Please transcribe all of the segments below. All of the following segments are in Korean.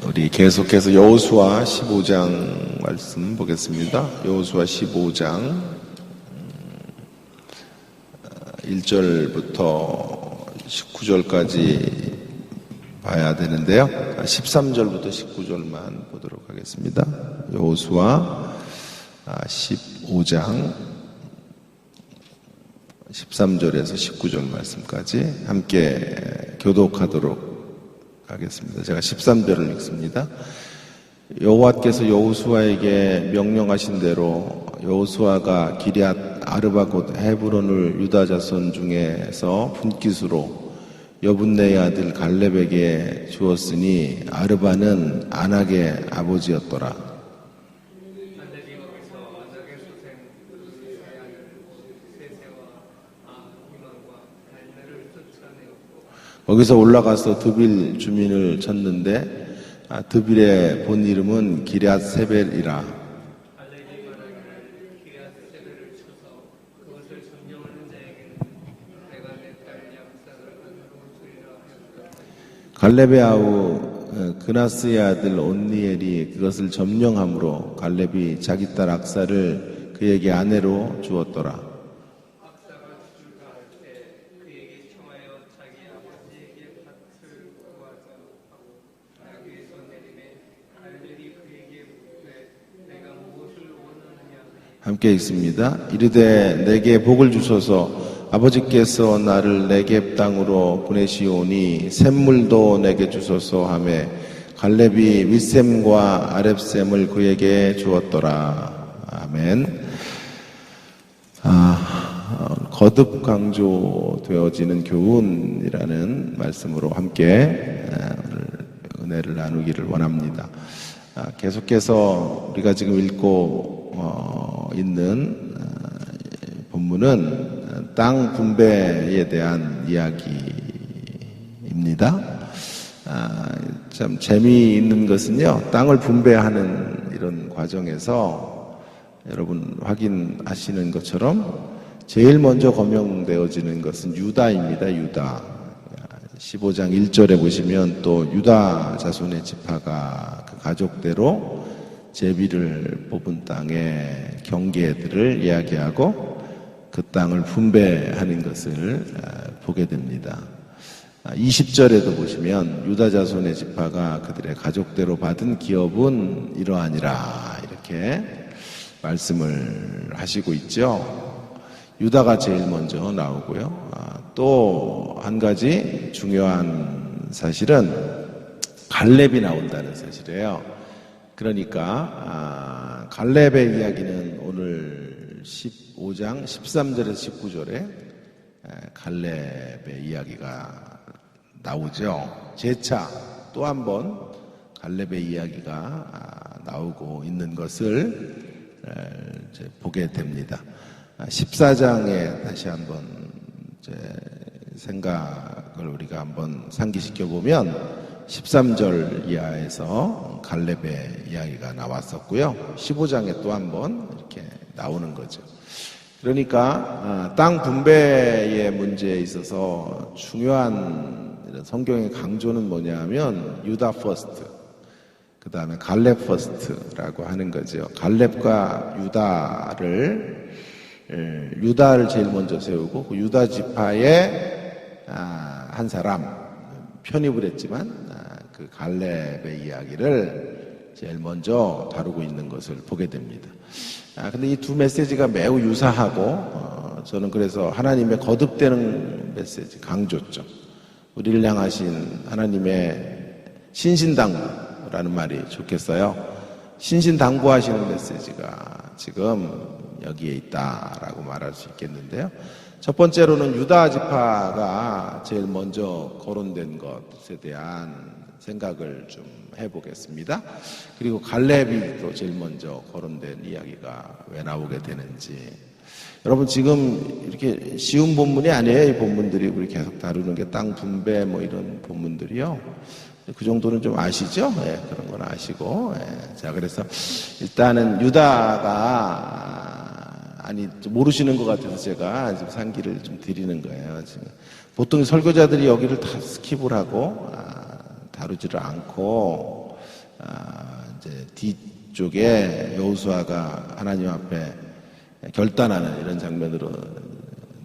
우리 계속해서 여호수아 15장 말씀 보겠습니다. 여호수아 15장 1절부터 19절까지 봐야 되는데요. 13절부터 19절만 보도록 하겠습니다. 여호수아 15장 13절에서 19절 말씀까지 함께 교독하도록 하겠습니다. 제가 13절을 읽습니다. 여호와께서 여호수아에게 명령하신 대로 여호수아가 기럇 아르바 곧 헤브론을 유다 자손 중에서 분깃으로 여분네의 아들 갈렙에게 주었으니 아르바는 안악의 아버지였더라. 거기서 올라가서 드빌 주민을 쳤는데 드빌의 본 이름은 기럇 세벨이라. 갈렙의 아우 그나스의 아들 온니엘이 그것을 점령함으로 갈렙이 자기 딸 악사를 그에게 아내로 주었더라. 함께 읽습니다. 이르되 내게 복을 주소서. 아버지께서 나를 네겝 땅으로 보내시오니 샘물도 내게 주소서 하매 갈렙이 윗샘과 아랫샘을 그에게 주었더라. 아멘. 거듭 강조되어지는 교훈이라는 말씀으로 함께 오늘 은혜를 나누기를 원합니다. 계속해서 우리가 지금 읽고 있는 본문은 땅 분배에 대한 이야기입니다. 참 재미있는 것은요, 땅을 분배하는 이런 과정에서 여러분 확인하시는 것처럼 제일 먼저 거명되어지는 것은 유다입니다. 유다. 15장 1절에 보시면 또 유다 자손의 지파가 그 가족대로 제비를 뽑은 땅의 경계들을 이야기하고 그 땅을 분배하는 것을 보게 됩니다. 20절에도 보시면 유다 자손의 지파가 그들의 가족대로 받은 기업은 이러하니라 이렇게 말씀을 하시고 있죠. 유다가 제일 먼저 나오고요. 또 한 가지 중요한 사실은 갈렙이 나온다는 사실이에요. 그러니까 갈렙의 이야기는 오늘 15장 13절에서 19절에 갈렙의 이야기가 나오죠. 재차 또 한 번 갈렙의 이야기가 나오고 있는 것을 이제 보게 됩니다. 14장에 다시 한번 생각을 우리가 한번 상기시켜 보면 13절 이하에서 갈렙의 이야기가 나왔었고요. 15장에 또 한 번 이렇게 나오는 거죠. 그러니까 땅 분배의 문제에 있어서 중요한 성경의 강조는 뭐냐 하면 유다 퍼스트, 그 다음에 갈렙 퍼스트라고 하는 거죠. 갈렙과 유다를 제일 먼저 세우고 그 유다 지파의 한 사람 편입을 했지만 그 갈렙의 이야기를 제일 먼저 다루고 있는 것을 보게 됩니다. 근데 이 두 메시지가 매우 유사하고 저는 그래서 하나님의 거듭되는 메시지, 강조점, 우리를 향하신 하나님의 신신당부라는 말이 좋겠어요. 신신당부하시는 메시지가 지금 여기에 있다라고 말할 수 있겠는데요. 첫 번째로는 유다 지파가 제일 먼저 거론된 것에 대한 생각을 좀 해보겠습니다. 그리고 갈렙이 또 제일 먼저 거론된 이야기가 왜 나오게 되는지. 여러분 지금 이렇게 쉬운 본문이 아니에요. 이 본문들이 우리 계속 다루는 게 땅 분배 뭐 이런 본문들이요. 그 정도는 좀 아시죠? 예, 그런 건 아시고. 예. 자, 그래서 일단은 유다가 모르시는 것 같아서 제가 지금 상기를 좀 드리는 거예요. 지금 보통 설교자들이 여기를 다 스킵을 하고 다루지를 않고 이제 뒤쪽에 여호수아가 하나님 앞에 결단하는 이런 장면으로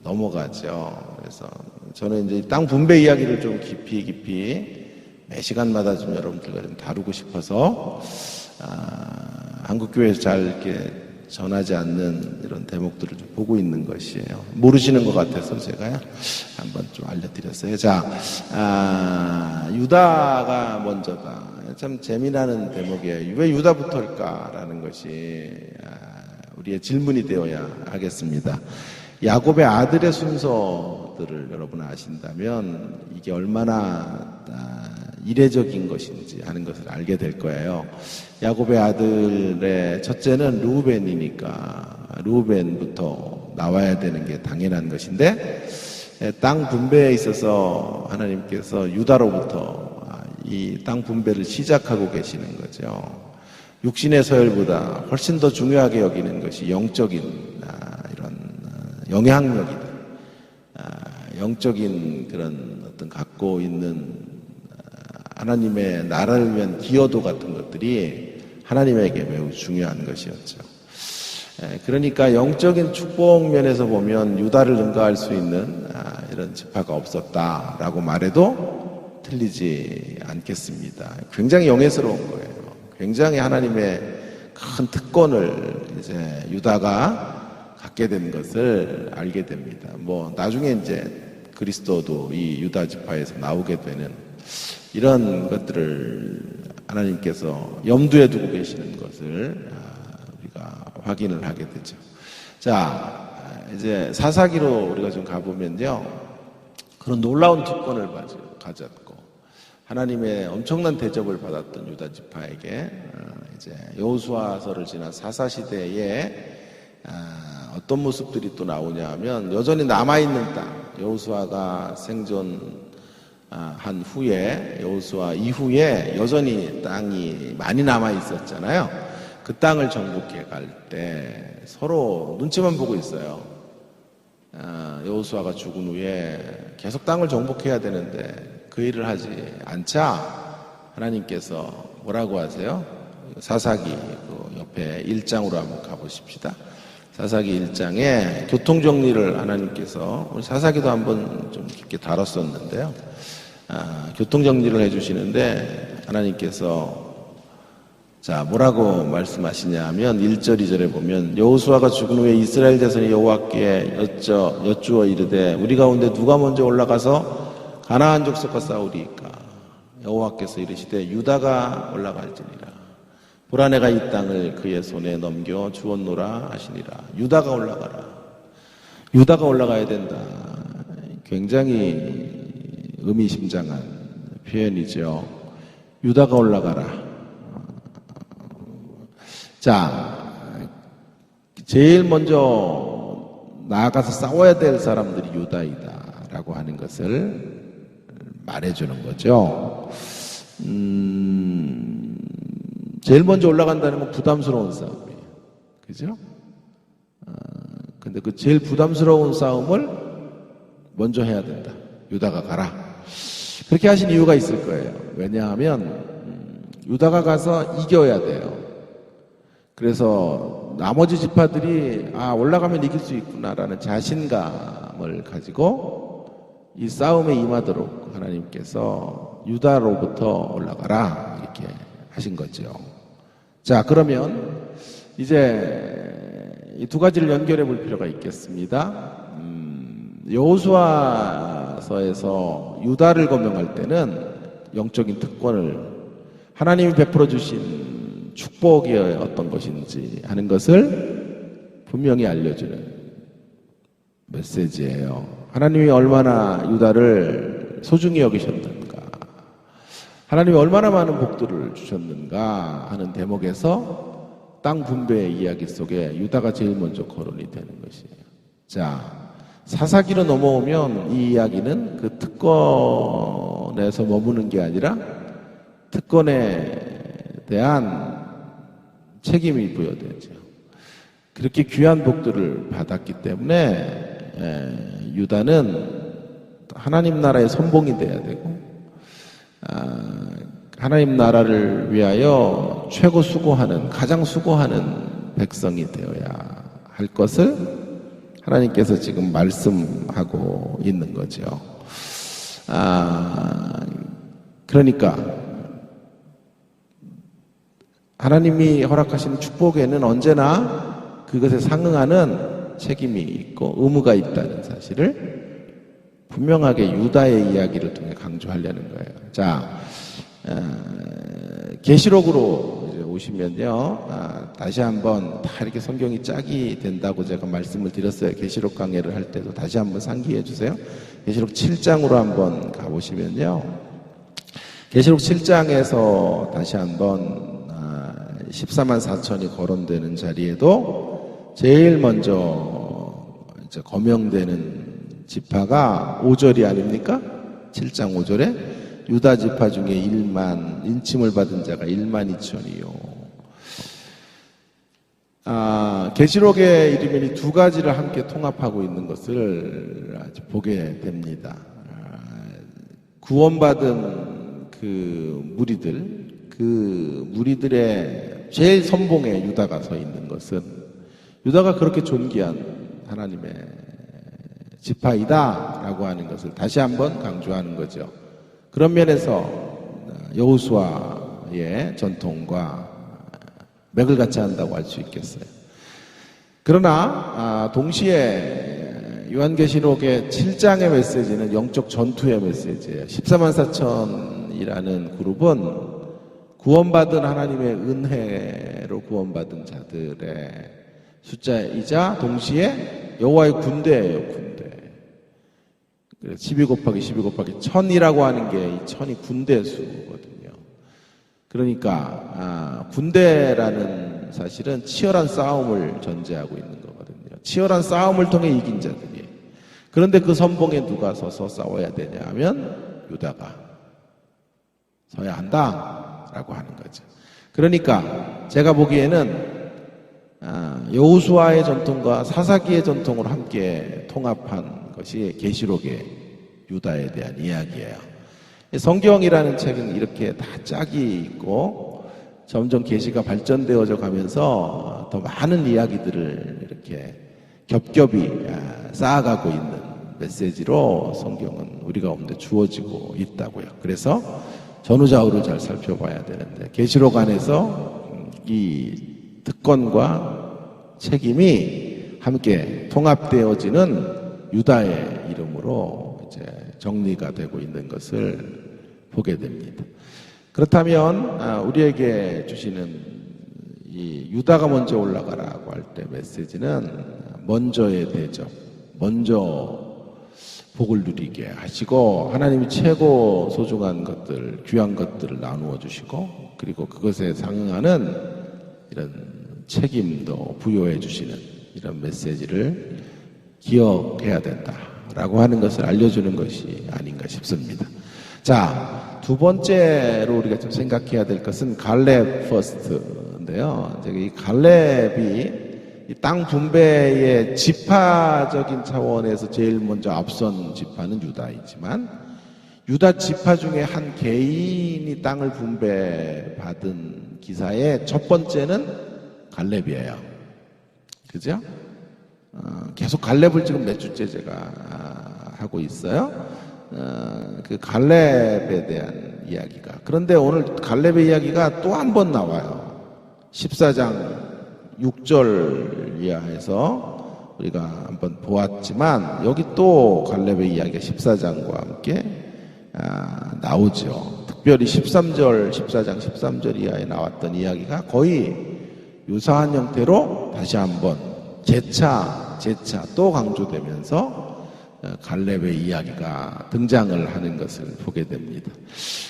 넘어가죠. 그래서 저는 이제 땅 분배 이야기를 좀 깊이 매 시간마다 좀 여러분들과 좀 다루고 싶어서 한국교회에서 잘 이렇게 전하지 않는 이런 대목들을 좀 보고 있는 것이에요. 모르시는 것 같아서 제가 한번 좀 알려드렸어요. 자, 유다가 먼저다. 참 재미나는 대목이에요. 왜 유다부터일까라는 것이 우리의 질문이 되어야 하겠습니다. 야곱의 아들의 순서들을 여러분 아신다면 이게 얼마나 이례적인 것인지 하는 것을 알게 될 거예요. 야곱의 아들의 첫째는 르우벤이니까 르우벤부터 나와야 되는 게 당연한 것인데 땅 분배에 있어서 하나님께서 유다로부터 이 땅 분배를 시작하고 계시는 거죠. 육신의 서열보다 훨씬 더 중요하게 여기는 것이 영적인 이런 영향력이다. 영적인 그런 어떤 갖고 있는 하나님의 나라를 위한 기여도 같은 것들이 하나님에게 매우 중요한 것이었죠. 그러니까 영적인 축복 면에서 보면 유다를 능가할 수 있는 이런 지파가 없었다라고 말해도 틀리지 않겠습니다. 굉장히 영예스러운 거예요. 굉장히 하나님의 큰 특권을 이제 유다가 갖게 된 것을 알게 됩니다. 뭐 나중에 이제 그리스도도 이 유다 지파에서 나오게 되는 이런 것들을 하나님께서 염두에 두고 계시는 것을 우리가 확인을 하게 되죠. 자, 이제 사사기로 우리가 좀 가보면요. 그런 놀라운 특권을 가졌고 하나님의 엄청난 대접을 받았던 유다 지파에게 이제 여호수아서를 지난 사사 시대에 어떤 모습들이 또 나오냐 하면 여전히 남아있는 땅, 여호수아가 생존한 후에 여호수아 이후에 여전히 땅이 많이 남아 있었잖아요. 그 땅을 정복해 갈 때 서로 눈치만 보고 있어요. 여호수아가 죽은 후에 계속 땅을 정복해야 되는데 그 일을 하지 않자 하나님께서 뭐라고 하세요? 사사기 그 옆에 1장으로 한번 가보십시다. 사사기 1장에 교통정리를 하나님께서 우리 사사기도 한번 좀 깊게 다뤘었는데요. 교통정리를 해주시는데 하나님께서 자 뭐라고 말씀하시냐 하면 1절 2절에 보면 여호수아가 죽은 후에 이스라엘 자손이 여호와께 여쭈어 이르되 우리 가운데 누가 먼저 올라가서 가나안 족속과 싸우리이까 여호와께서 이르시되 유다가 올라갈지니라 보라 내가 이 땅을 그의 손에 넘겨 주었노라 하시니라. 유다가 올라가라. 유다가 올라가야 된다. 굉장히 의미심장한 표현이죠. 유다가 올라가라. 자, 제일 먼저 나아가서 싸워야 될 사람들이 유다이다라고 하는 것을 말해주는 거죠. 제일 먼저 올라간다는 건 부담스러운 싸움이에요. 그죠? 근데 그 제일 부담스러운 싸움을 먼저 해야 된다. 유다가 가라. 그렇게 하신 이유가 있을 거예요. 왜냐하면 유다가 가서 이겨야 돼요. 그래서 나머지 지파들이 올라가면 이길 수 있구나라는 자신감을 가지고 이 싸움에 임하도록 하나님께서 유다로부터 올라가라 이렇게 하신 거죠. 자, 그러면 이제 이 두 가지를 연결해 볼 필요가 있겠습니다. 여호수아서에서 유다를 거명할 때는 영적인 특권을 하나님이 베풀어 주신 축복이 어떤 것인지 하는 것을 분명히 알려주는 메시지예요. 하나님이 얼마나 유다를 소중히 여기셨는가, 하나님이 얼마나 많은 복들을 주셨는가 하는 대목에서 땅 분배의 이야기 속에 유다가 제일 먼저 거론이 되는 것이에요. 자, 사사기로 넘어오면 이 이야기는 그 특권에서 머무는 게 아니라 특권에 대한 책임이 부여되죠. 그렇게 귀한 복들을 받았기 때문에 유다는 하나님 나라의 선봉이 돼야 되고 하나님 나라를 위하여 최고 수고하는, 가장 수고하는 백성이 되어야 할 것을 하나님께서 지금 말씀하고 있는 거죠. 그러니까 하나님이 허락하시는 축복에는 언제나 그것에 상응하는 책임이 있고 의무가 있다는 사실을 분명하게 유다의 이야기를 통해 강조하려는 거예요. 자, 계시록으로 이제 오시면요, 다시 한번 다 이렇게 성경이 짝이 된다고 제가 말씀을 드렸어요. 계시록 강해를 할 때도 다시 한번 상기해 주세요. 계시록 7장으로 한번 가보시면요, 계시록 7장에서 다시 한번 14만 4천이 거론되는 자리에도 제일 먼저 이제 거명되는 지파가 5절이 아닙니까? 7장 5절에 유다 지파 중에 1만, 인침을 받은 자가 1만 2천이요. 계시록의 이르면이 두 가지를 함께 통합하고 있는 것을 보게 됩니다. 구원받은 그 무리들의 제일 선봉에 유다가 서 있는 것은, 유다가 그렇게 존귀한 하나님의 지파이다라고 하는 것을 다시 한번 강조하는 거죠. 그런 면에서 여호수아의 전통과 맥을 같이 한다고 할 수 있겠어요. 그러나 동시에 요한계시록의 7장의 메시지는 영적 전투의 메시지예요. 14만 4천이라는 그룹은 구원받은 하나님의 은혜로 구원받은 자들의 숫자이자 동시에 여호와의 군대예요, 군대. 12 곱하기 12 곱하기 1000이라고 하는 게 이 1000이 군대 수거든요. 그러니까 군대라는 사실은 치열한 싸움을 전제하고 있는 거거든요. 치열한 싸움을 통해 이긴 자들이. 그런데 그 선봉에 누가 서서 싸워야 되냐 하면 유다가 서야 한다라고 하는 거죠. 그러니까 제가 보기에는 여호수아의 전통과 사사기의 전통을 함께 통합한 것이 계시록의 유다에 대한 이야기예요. 성경이라는 책은 이렇게 다 짝이 있고 점점 계시가 발전되어져 가면서 더 많은 이야기들을 이렇게 겹겹이 쌓아가고 있는 메시지로 성경은 우리 가운데 주어지고 있다고요. 그래서 전후좌우를 잘 살펴봐야 되는데, 계시록 안에서 이 특권과 책임이 함께 통합되어지는 유다의 이름으로 이제 정리가 되고 있는 것을 보게 됩니다. 그렇다면 우리에게 주시는 이 유다가 먼저 올라가라고 할 때 메시지는 먼저의 대접, 먼저 복을 누리게 하시고 하나님이 최고 소중한 것들, 귀한 것들을 나누어 주시고 그리고 그것에 상응하는 이런 책임도 부여해 주시는 이런 메시지를 기억해야 된다라고 하는 것을 알려주는 것이 아닌가 싶습니다. 자, 두 번째로 우리가 좀 생각해야 될 것은 갈렙 퍼스트인데요. 이 갈렙이 이 땅 분배의 지파적인 차원에서 제일 먼저 앞선 지파는 유다이지만 유다 지파 중에 한 개인이 땅을 분배받은 기사의 첫 번째는 갈렙이에요. 그죠? 계속 갈렙을 지금 몇 주째 제가 하고 있어요. 그 갈렙에 대한 이야기가. 그런데 오늘 갈렙의 이야기가 또 한 번 나와요. 14장 6절 이하에서 우리가 한번 보았지만 여기 또 갈렙의 이야기가 14장과 함께 나오죠. 특별히 13절, 14장 13절 이하에 나왔던 이야기가 거의 유사한 형태로 다시 한번 재차 또 강조되면서 갈렙의 이야기가 등장을 하는 것을 보게 됩니다.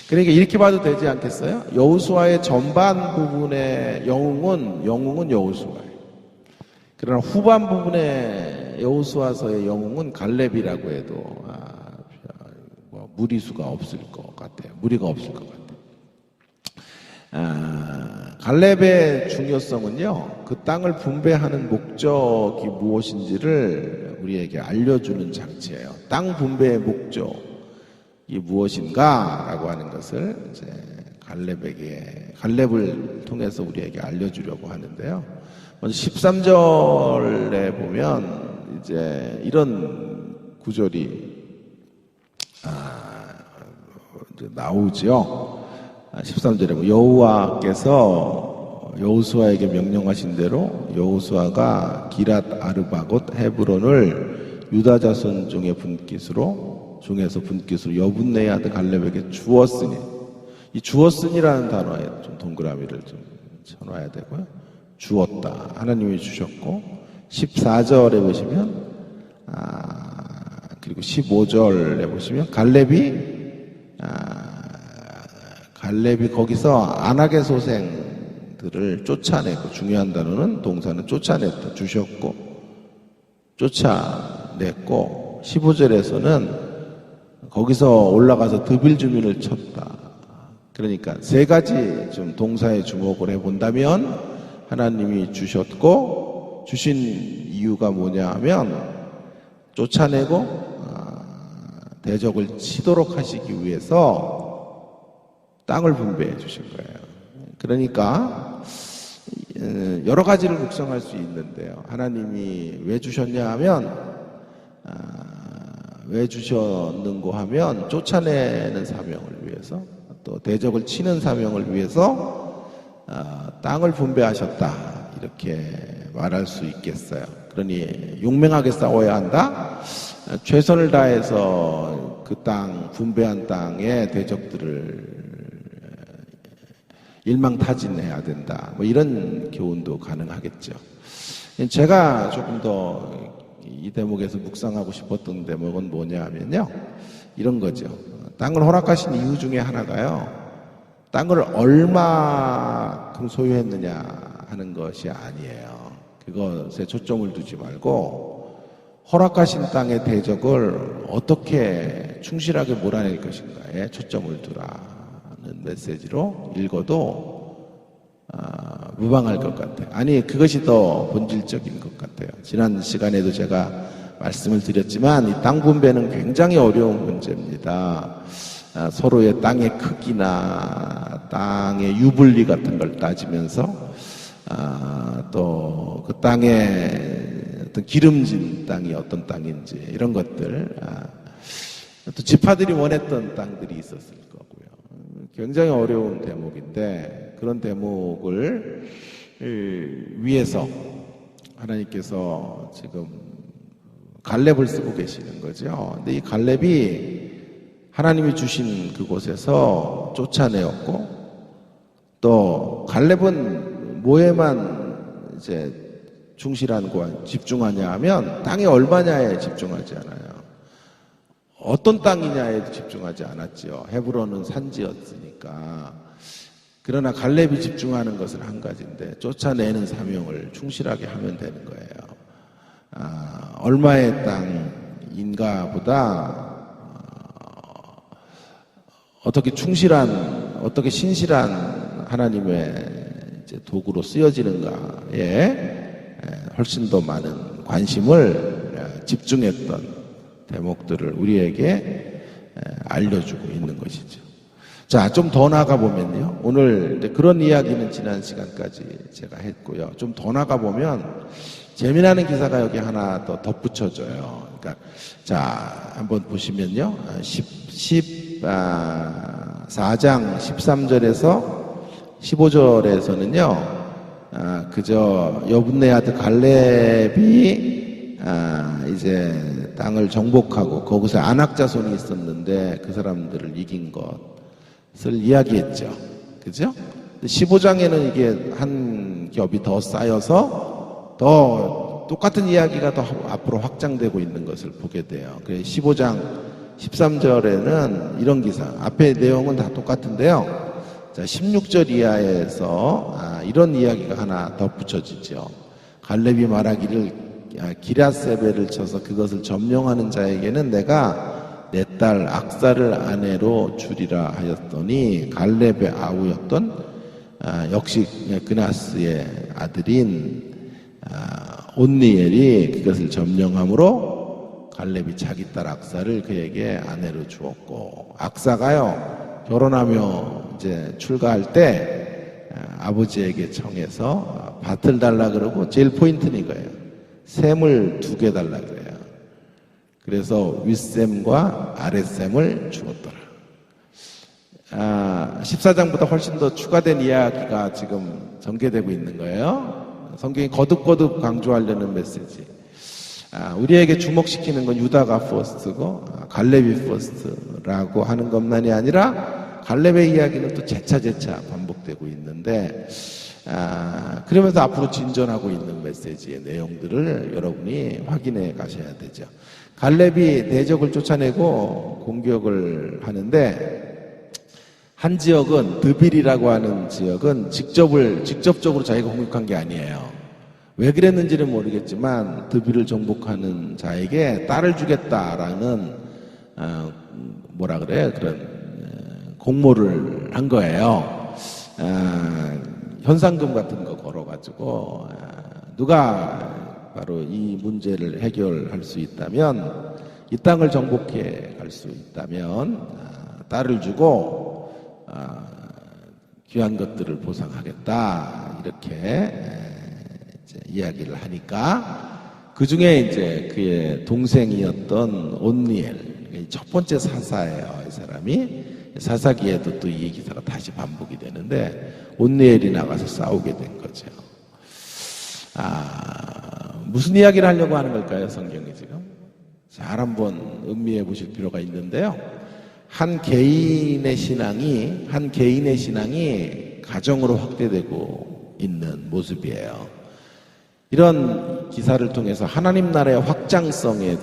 그러니까 이렇게 봐도 되지 않겠어요? 여호수아의 전반 부분의 영웅은 여호수아예요. 그러나 후반 부분의 여호수아서의 영웅은 갈렙이라고 해도 무리수가 없을 것 같아요. 무리가 없을 것 같아요. 갈렙의 중요성은요, 그 땅을 분배하는 목적이 무엇인지를 우리에게 알려주는 장치예요. 땅 분배의 목적이 무엇인가라고 하는 것을 이제 갈렙을 통해서 우리에게 알려주려고 하는데요. 먼저 13절에 보면 이제 이런 구절이 이제 나오죠. 13절에 여호와께서 여호수아에게 명령하신 대로 여호수아가 기랏 아르바곳 헤브론을 유다 자손 중에서 분깃으로 여분네의 아들 갈렙에게 주었으니, 이 주었으니라는 단어에 좀 동그라미를 좀 쳐놔야 되고요. 주었다. 하나님이 주셨고, 14절에 보시면, 그리고 15절에 보시면, 갈렙이 거기서 안악의 소생들을 쫓아내고, 중요한 단어는 동사는 쫓아냈다. 주셨고, 쫓아냈고, 15절에서는 거기서 올라가서 드빌 주민을 쳤다. 그러니까 세 가지 좀 동사에 주목을 해본다면 하나님이 주셨고, 주신 이유가 뭐냐 하면 쫓아내고 대적을 치도록 하시기 위해서 땅을 분배해 주신 거예요. 그러니까 여러 가지를 묵상할 수 있는데요. 하나님이 왜 주셨냐 하면 왜 주셨는고 하면 쫓아내는 사명을 위해서, 또 대적을 치는 사명을 위해서 땅을 분배하셨다, 이렇게 말할 수 있겠어요. 그러니 용맹하게 싸워야 한다, 최선을 다해서 그 땅, 분배한 땅의 대적들을 일망타진해야 된다, 뭐 이런 교훈도 가능하겠죠. 제가 조금 더 이 대목에서 묵상하고 싶었던 대목은 뭐냐 하면요, 이런 거죠. 땅을 허락하신 이유 중에 하나가요, 땅을 얼마큼 소유했느냐 하는 것이 아니에요. 그것에 초점을 두지 말고 허락하신 땅의 대적을 어떻게 충실하게 몰아낼 것인가에 초점을 두라는 메시지로 읽어도 무방할 것 같아요. 아니, 그것이 더 본질적인 것 같아요. 지난 시간에도 제가 말씀을 드렸지만 이 땅 분배는 굉장히 어려운 문제입니다. 서로의 땅의 크기나 땅의 유불리 같은 걸 따지면서 또 그 땅의 어떤 기름진 땅이 어떤 땅인지 이런 것들, 또 지파들이 원했던 땅들이 있었을 거고요. 굉장히 어려운 대목인데, 그런 대목을 위해서 하나님께서 지금 갈렙을 쓰고 계시는 거죠. 근데 이 갈렙이 하나님이 주신 그곳에서 쫓아내었고, 또 갈렙은 뭐에만 이제 충실하고 집중하냐 하면 땅이 얼마냐에 집중하지 않아요. 어떤 땅이냐에 집중하지 않았지요. 헤브론은 산지였으니까. 그러나 갈렙이 집중하는 것은 한 가지인데, 쫓아내는 사명을 충실하게 하면 되는 거예요. 얼마의 땅인가 보다 어떻게 신실한 하나님의 이제 도구로 쓰여지는가에 훨씬 더 많은 관심을 집중했던 대목들을 우리에게 알려주고 있는 것이죠. 자, 좀 더 나가 보면요. 오늘 그런 이야기는 지난 시간까지 제가 했고요. 좀 더 나가 보면 재미나는 기사가 여기 하나 더 덧붙여져요. 그러니까 자, 한번 보시면요. 4장 13절에서 15절에서는요. 그저 여분네 아들 갈렙이 이제 땅을 정복하고 거기서 안악 자손이 있었는데 그 사람들을 이긴 것을 이야기했죠. 그죠? 15장에는 이게 한 겹이 더 쌓여서 더 똑같은 이야기가 더 앞으로 확장되고 있는 것을 보게 돼요. 그래서 15장 13절에는 이런 기사, 앞에 내용은 다 똑같은데요. 자, 16절 이하에서 이런 이야기가 하나 덧붙여지죠. 갈렙이 말하기를 기럇세벨을 쳐서 그것을 점령하는 자에게는 내가 내 딸 악사를 아내로 주리라 하였더니, 갈렙의 아우였던 역시 그나스의 아들인 온니엘이 그것을 점령함으로 갈렙이 자기 딸 악사를 그에게 아내로 주었고, 악사가요 결혼하며 이제 출가할 때 아버지에게 청해서 밭을 달라 그러고 제일 포인트는 이거예요. 샘을 2개 달라 그래요. 그래서 윗샘과 아랫샘을 주었더라. 14장보다 훨씬 더 추가된 이야기가 지금 전개되고 있는 거예요. 성경이 거듭거듭 강조하려는 메시지. 우리에게 주목시키는 건 유다가 퍼스트고 갈렙이 퍼스트라고 하는 것만이 아니라 갈렙의 이야기는 또 재차 반복되고 있는데 그러면서 앞으로 진전하고 있는 메시지의 내용들을 여러분이 확인해 가셔야 되죠. 갈렙이 대적을 쫓아내고 공격을 하는데 한 지역은 드빌이라고 하는 지역은 직접적으로 자기가 공격한 게 아니에요. 왜 그랬는지는 모르겠지만 드빌을 정복하는 자에게 딸을 주겠다라는 뭐라 그래요? 그런 공모를 한 거예요. 현상금 같은 거 걸어가지고 누가 바로 이 문제를 해결할 수 있다면, 이 땅을 정복해 갈 수 있다면 딸을 주고 귀한 것들을 보상하겠다, 이렇게 이제 이야기를 하니까 그 중에 이제 그의 동생이었던 온니엘, 첫 번째 사사예요. 이 사람이 사사기에도 또 이 기사가 다시 반복이 되는데 온니엘이 나가서 싸우게 된 거죠. 무슨 이야기를 하려고 하는 걸까요, 성경이 지금? 잘 한번 음미해 보실 필요가 있는데요. 한 개인의 신앙이 가정으로 확대되고 있는 모습이에요. 이런 기사를 통해서 하나님 나라의 확장성에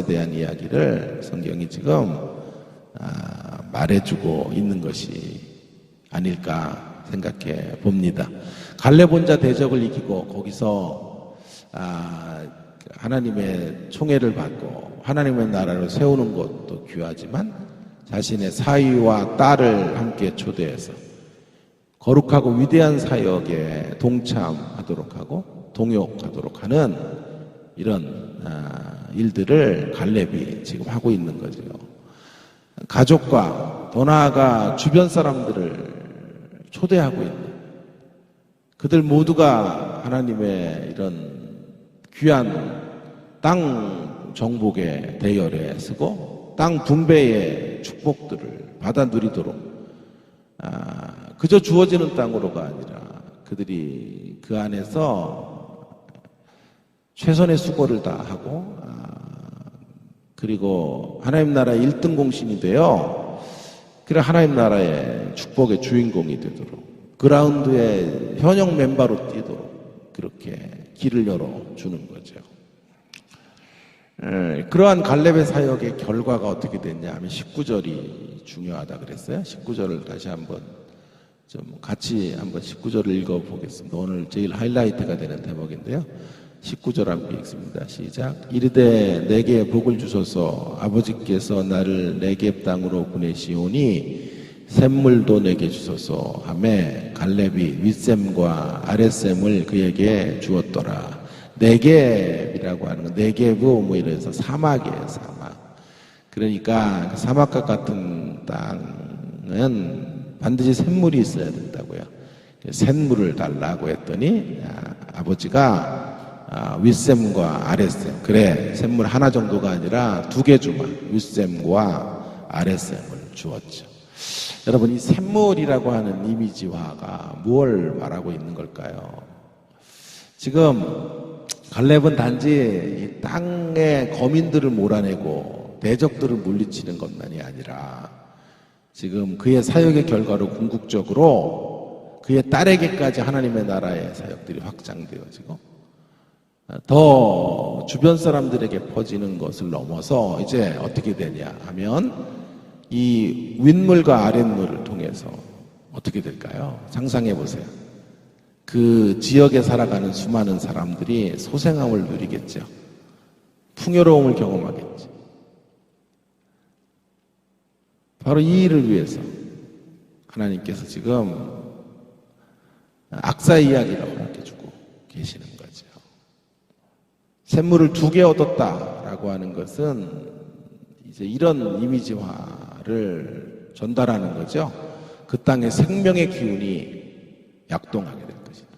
대한 이야기를 성경이 지금 말해주고 있는 것이 아닐까 생각해 봅니다. 갈렙 혼자 대적을 이기고 거기서 하나님의 총애를 받고 하나님의 나라를 세우는 것도 귀하지만 자신의 사위와 딸을 함께 초대해서 거룩하고 위대한 사역에 동참하도록 하고 동역하도록 하는 이런 일들을 갈렙이 지금 하고 있는 거죠. 가족과 더 나아가 주변 사람들을 초대하고 있는, 그들 모두가 하나님의 이런 귀한 땅 정복의 대열에 서고 땅 분배의 축복들을 받아 누리도록 그저 주어지는 땅으로가 아니라 그들이 그 안에서 최선의 수고를 다하고 그리고 하나님 나라의 1등 공신이 되어 그래 하나님 나라의 축복의 주인공이 되도록 그라운드에 현역 멤버로 뛰도록 그렇게 길을 열어주는 거죠. 그러한 갈렙의 사역의 결과가 어떻게 됐냐 하면 19절이 중요하다 그랬어요. 19절을 다시 한번 좀 같이 한번 19절을 읽어보겠습니다. 오늘 제일 하이라이트가 되는 대목인데요. 19절 함께 읽습니다. 시작. 이르되 내게 복을 주소서. 아버지께서 나를 네겝 땅으로 보내시오니 샘물도 내게 주소서 하매 갈렙이 윗샘과 아랫샘을 그에게 주었더라. 네겝이라고 하는 건 네겝은 뭐 이래서 사막이에요. 사막. 그러니까 사막과 같은 땅은 반드시 샘물이 있어야 된다고요. 샘물을 달라고 했더니 아버지가 윗샘과 아랫샘, 그래 샘물 하나 정도가 아니라 2개 주마, 윗샘과 아랫샘을 주었죠. 여러분, 이 샘물이라고 하는 이미지화가 무엇을 말하고 있는 걸까요? 지금 갈렙은 단지 이 땅의 거민들을 몰아내고 대적들을 물리치는 것만이 아니라 지금 그의 사역의 결과로 궁극적으로 그의 딸에게까지 하나님의 나라의 사역들이 확장되어지고 더 주변 사람들에게 퍼지는 것을 넘어서 이제 어떻게 되냐 하면 이 윗물과 아랫물을 통해서 어떻게 될까요? 상상해 보세요. 그 지역에 살아가는 수많은 사람들이 소생함을 누리겠죠. 풍요로움을 경험하겠죠. 바로 이 일을 위해서 하나님께서 지금 악사 이야기를 허락해주고 계시는 거죠. 샘물을 2개 얻었다라고 하는 것은 이제 이런 이미지화를 전달하는 거죠. 그 땅에 생명의 기운이 약동하게 될 것이다.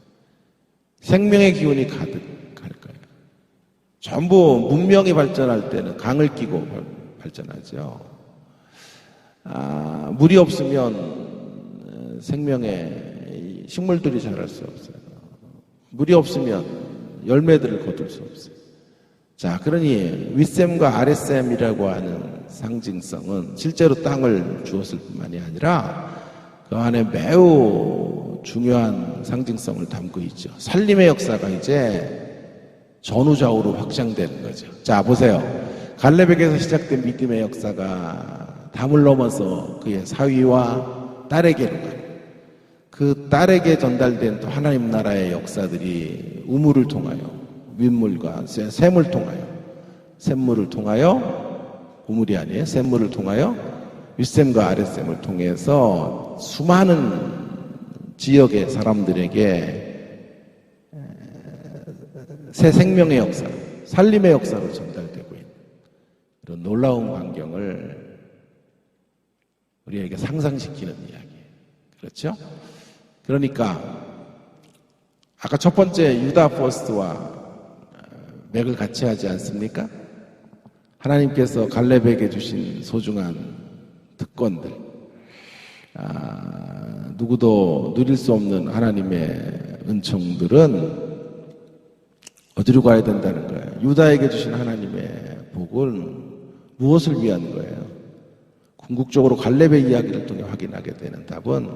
생명의 기운이 가득할 거예요. 전부 문명이 발전할 때는 강을 끼고 발전하죠. 물이 없으면 생명의 식물들이 자랄 수 없어요. 물이 없으면 열매들을 거둘 수 없어요. 자, 그러니 윗셈과 아랫셈이라고 하는 상징성은 실제로 땅을 주었을 뿐만이 아니라 그 안에 매우 중요한 상징성을 담고 있죠. 살림의 역사가 이제 전후좌우로 확장되는 거죠. 자, 보세요. 갈렙에게서 시작된 믿음의 역사가 담을 넘어서 그의 사위와 딸에게로 가요. 그 딸에게 전달된 또 하나님 나라의 역사들이 우물을 통하여 윗물과 샘을 통하여 샘물을 통하여 우물이 아니에요. 샘물을 통하여 윗샘과 아랫샘을 통해서 수많은 지역의 사람들에게 새 생명의 역사, 살림의 역사로 전달되고 있는 이런 놀라운 광경을 우리에게 상상시키는 이야기예요. 그렇죠? 그러니까 아까 첫 번째 유다 퍼스트와 맥을 같이 하지 않습니까? 하나님께서 갈렙에게 주신 소중한 특권들, 누구도 누릴 수 없는 하나님의 은총들은 어디로 가야 된다는 거예요? 유다에게 주신 하나님의 복은 무엇을 위한 거예요? 궁극적으로 갈렙의 이야기를 통해 확인하게 되는 답은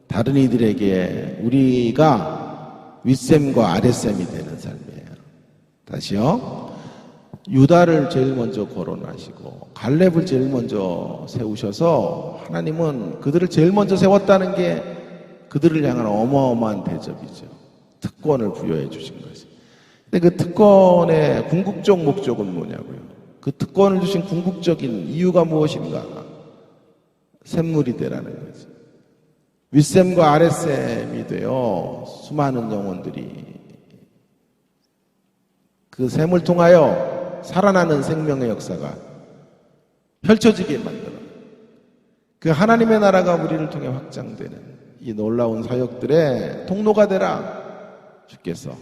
다른 이들에게 우리가 윗셈과 아랫셈이 되는 삶이에요. 다시요. 유다를 제일 먼저 거론하시고 갈렙을 제일 먼저 세우셔서 하나님은 그들을 제일 먼저 세웠다는 게 그들을 향한 어마어마한 대접이죠. 특권을 부여해 주신 거죠. 근데 그 특권의 궁극적 목적은 뭐냐고요? 그 특권을 주신 궁극적인 이유가 무엇인가? 샘물이 되라는 거죠. 윗샘과 아랫샘이 되어 수많은 영혼들이 그 샘을 통하여 살아나는 생명의 역사가 펼쳐지게 만들어 그 하나님의 나라가 우리를 통해 확장되는 이 놀라운 사역들의 통로가 되라 주께서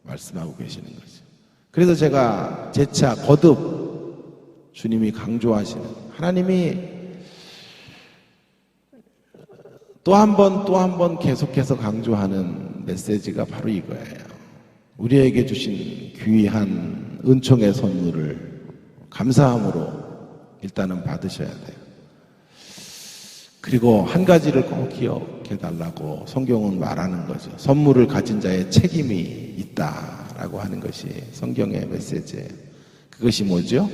말씀하고 계시는 거죠. 그래서 제가 재차 거듭 주님이 강조하시는 하나님이 또 한 번 계속해서 강조하는 메시지가 바로 이거예요. 우리에게 주신 귀한 은총의 선물을 감사함으로 일단은 받으셔야 돼요. 그리고 한 가지를 꼭 기억해 달라고 성경은 말하는 거죠. 선물을 가진 자의 책임이 있다라고 하는 것이 성경의 메시지예요. 그것이 뭐죠?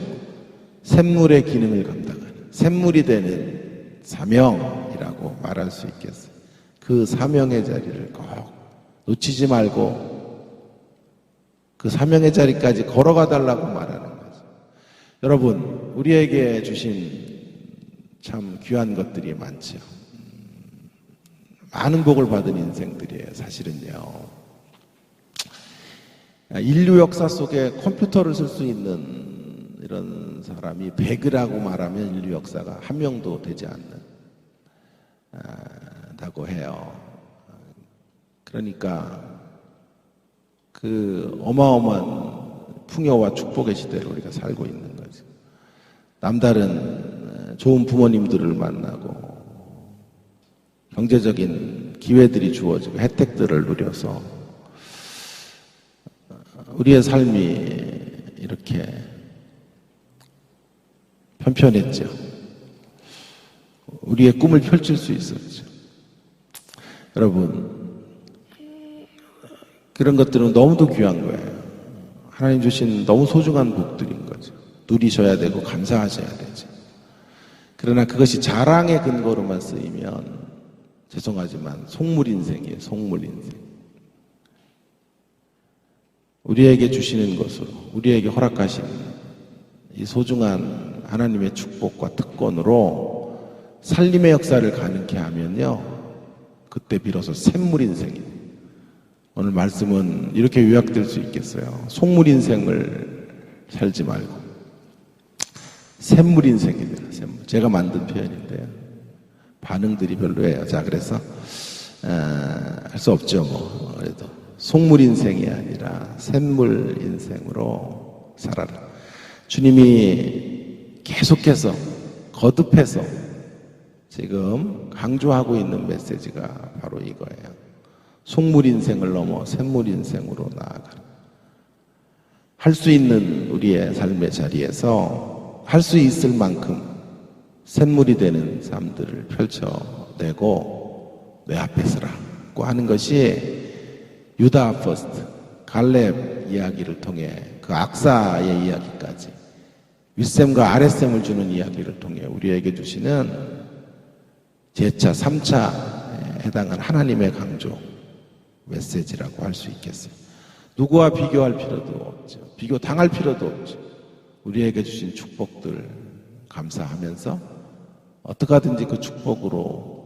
샘물의 기능을 감당하는 샘물이 되는 사명이라고 말할 수 있겠어요. 그 사명의 자리를 꼭 놓치지 말고 그 사명의 자리까지 걸어가 달라고 말하는 거죠. 여러분, 우리에게 주신 참 귀한 것들이 많죠. 많은 복을 받은 인생들이에요, 사실은요. 인류 역사 속에 컴퓨터를 쓸 수 있는 이런 사람이 100이라고 말하면 인류 역사가 한 명도 되지 않는다고 해요. 그러니까 그 어마어마한 풍요와 축복의 시대를 우리가 살고 있는 거죠. 남다른 좋은 부모님들을 만나고 경제적인 기회들이 주어지고 혜택들을 누려서 우리의 삶이 이렇게 편편했죠. 우리의 꿈을 펼칠 수 있었죠. 여러분, 그런 것들은 너무도 귀한 거예요. 하나님 주신 너무 소중한 복들인 거죠. 누리셔야 되고 감사하셔야 되죠. 그러나 그것이 자랑의 근거로만 쓰이면 죄송하지만 속물 인생이에요. 속물 인생. 우리에게 주시는 것으로 우리에게 허락하신 이 소중한 하나님의 축복과 특권으로 살림의 역사를 가능케 하면요, 그때 비로소 샘물 인생입니다. 오늘 말씀은 이렇게 요약될 수 있겠어요. 속물 인생을 살지 말고 샘물 인생입니다. 샘물. 제가 만든 표현인데요. 반응들이 별로예요. 자, 그래서 할 수 없죠. 뭐 그래도 속물 인생이 아니라 샘물 인생으로 살아라. 주님이 계속해서 거듭해서 지금 강조하고 있는 메시지가 바로 이거예요. 속물 인생을 넘어 샘물 인생으로 나아가라. 할 수 있는 우리의 삶의 자리에서 할 수 있을 만큼 샘물이 되는 삶들을 펼쳐내고 내 앞에 서라고 하는 것이 유다 퍼스트, 갈렙 이야기를 통해 그 악사의 이야기까지 윗셈과 아랫셈을 주는 이야기를 통해 우리에게 주시는 제차, 3차에 해당한 하나님의 강조 메시지라고 할 수 있겠어요. 누구와 비교할 필요도 없죠. 비교 당할 필요도 없죠. 우리에게 주신 축복들 감사하면서 어떻게 하든지 그 축복으로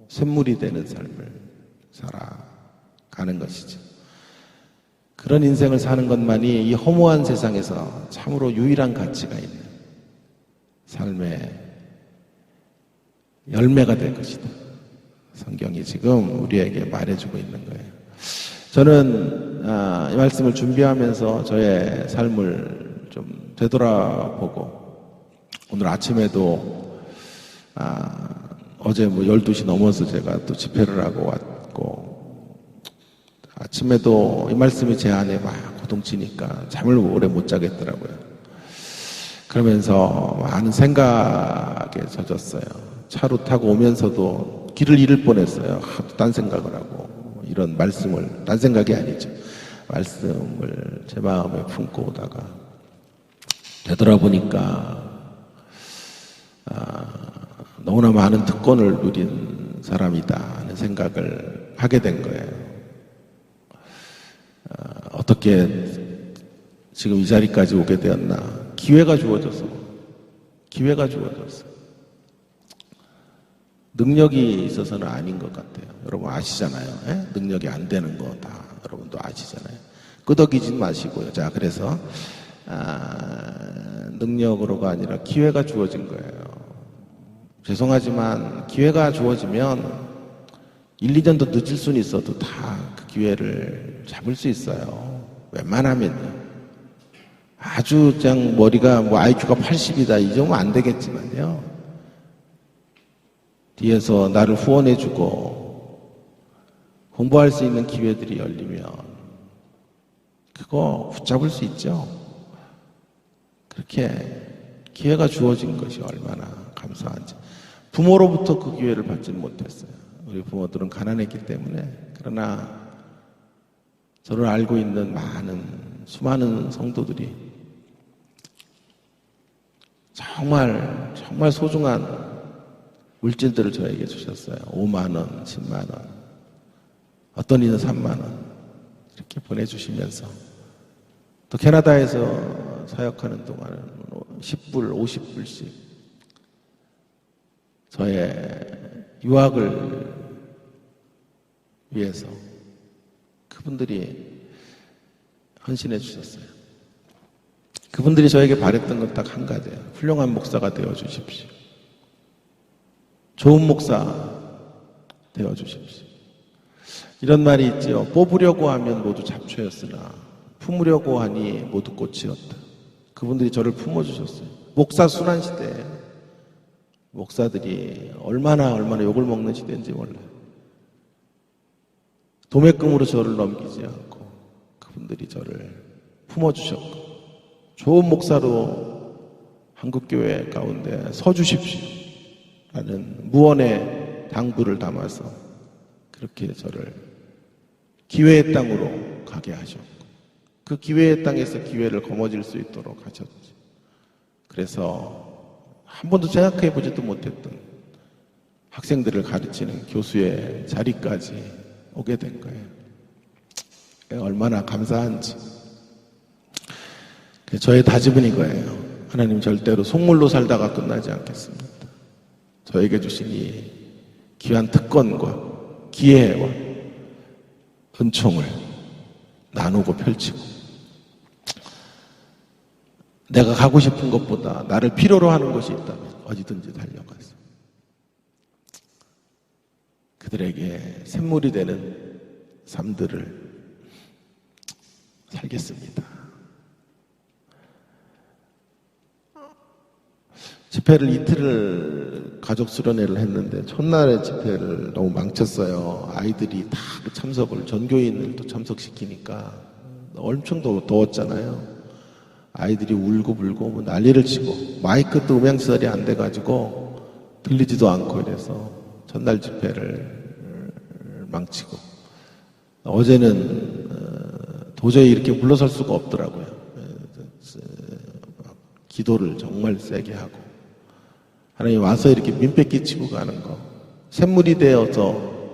샘물이 되는 삶을 살아가는 것이죠. 그런 인생을 사는 것만이 이 허무한 세상에서 참으로 유일한 가치가 있는 삶의 열매가 될 것이다. 성경이 지금 우리에게 말해주고 있는 거예요. 저는 이 말씀을 준비하면서 저의 삶을 좀 되돌아보고 오늘 아침에도 어제 뭐 12시 넘어서 제가 또 집회를 하고 왔고 아침에도 이 말씀이 제 안에 막 고동치니까 잠을 오래 못 자겠더라고요. 그러면서 많은 생각에 젖었어요. 차로 타고 오면서도 길을 잃을 뻔했어요. 하도 딴 생각을 하고 이런 말씀을 딴 생각이 아니죠. 말씀을 제 마음에 품고 오다가 되돌아보니까 너무나 많은 특권을 누린 사람이다 하는 생각을 하게 된 거예요. 어떻게 지금 이 자리까지 오게 되었나. 기회가 주어져서 능력이 있어서는 아닌 것 같아요. 여러분 아시잖아요. 에? 능력이 안 되는 거 다 여러분도 아시잖아요. 끄덕이지 마시고요. 자, 그래서 능력으로가 아니라 기회가 주어진 거예요. 죄송하지만 기회가 주어지면 1, 2년 더 늦을 수는 있어도 다 그 기회를 잡을 수 있어요. 웬만하면요. 아주 그냥 머리가 뭐 IQ가 80이다 이 정도면 안 되겠지만요. 뒤에서 나를 후원해주고 공부할 수 있는 기회들이 열리면 그거 붙잡을 수 있죠. 그렇게 기회가 주어진 것이 얼마나 감사한지. 부모로부터 그 기회를 받지는 못했어요. 우리 부모들은 가난했기 때문에. 그러나 저를 알고 있는 수많은 성도들이 정말 소중한 물질들을 저에게 주셨어요. 5만 원, 10만 원, 어떤 이는 3만 원 이렇게 보내주시면서 또 캐나다에서 사역하는 동안은 10불, 50불씩 저의 유학을 위해서 그분들이 헌신해 주셨어요. 그분들이 저에게 바랬던 건 딱 한 가지예요. 훌륭한 목사가 되어 주십시오. 좋은 목사 되어 주십시오. 이런 말이 있지요. 뽑으려고 하면 모두 잡초였으나 품으려고 하니 모두 꽃이었다. 그분들이 저를 품어주셨어요. 목사 순환 시대에 목사들이 얼마나 욕을 먹는 시대인지 몰라요. 도매금으로 저를 넘기지 않고 그분들이 저를 품어주셨고 좋은 목사로 한국교회 가운데 서주십시오 라는 무언의 당부를 담아서 그렇게 저를 기회의 땅으로 가게 하셨고 그 기회의 땅에서 기회를 거머쥘 수 있도록 하셨죠. 그래서 한 번도 생각해 보지도 못했던 학생들을 가르치는 교수의 자리까지 오게 된 거예요. 얼마나 감사한지. 저의 다짐은 이거예요. 하나님 절대로 속물로 살다가 끝나지 않겠습니다. 저에게 주신 이 귀한 특권과 기회와 은총을 나누고 펼치고 내가 가고 싶은 것보다 나를 필요로 하는 것이 있다면 어디든지 달려가서 그들에게 샘물이 되는 삶들을 살겠습니다. 집회를 이틀을 가족 수련회를 했는데 첫날에 집회를 너무 망쳤어요. 아이들이 다 참석을, 전교인들도 참석시키니까 엄청 더웠잖아요. 아이들이 울고 불고 뭐 난리를 치고 마이크도 음향시설이 안 돼가지고 들리지도 않고 이래서 첫날 집회를 망치고, 어제는 도저히 이렇게 물러설 수가 없더라고요. 기도를 정말 세게 하고, 하나님 와서 이렇게 민폐 끼치고 가는 거, 샘물이 되어서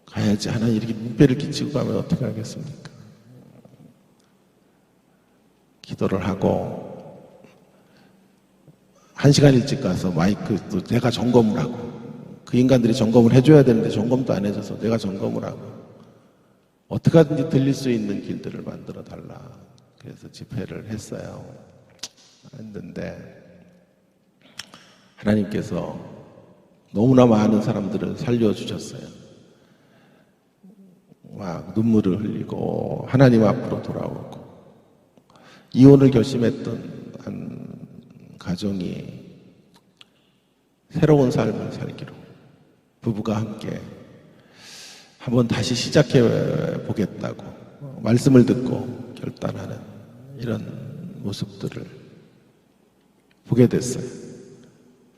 가야지, 하나님 이렇게 민폐를 끼치고 가면 어떻게 하겠습니까? 기도를 하고 1시간 일찍 가서 마이크도 내가 점검을 하고, 그 인간들이 점검을 해줘야 되는데 점검도 안 해줘서 내가 점검을 하고, 어떻게 하든지 들릴 수 있는 길들을 만들어 달라. 그래서 집회를 했어요. 했는데 하나님께서 너무나 많은 사람들을 살려주셨어요. 막 눈물을 흘리고 하나님 앞으로 돌아오고, 이혼을 결심했던 한 가정이 새로운 삶을 살기로 부부가 함께 한번 다시 시작해 보겠다고 말씀을 듣고 결단하는 이런 모습들을 보게 됐어요.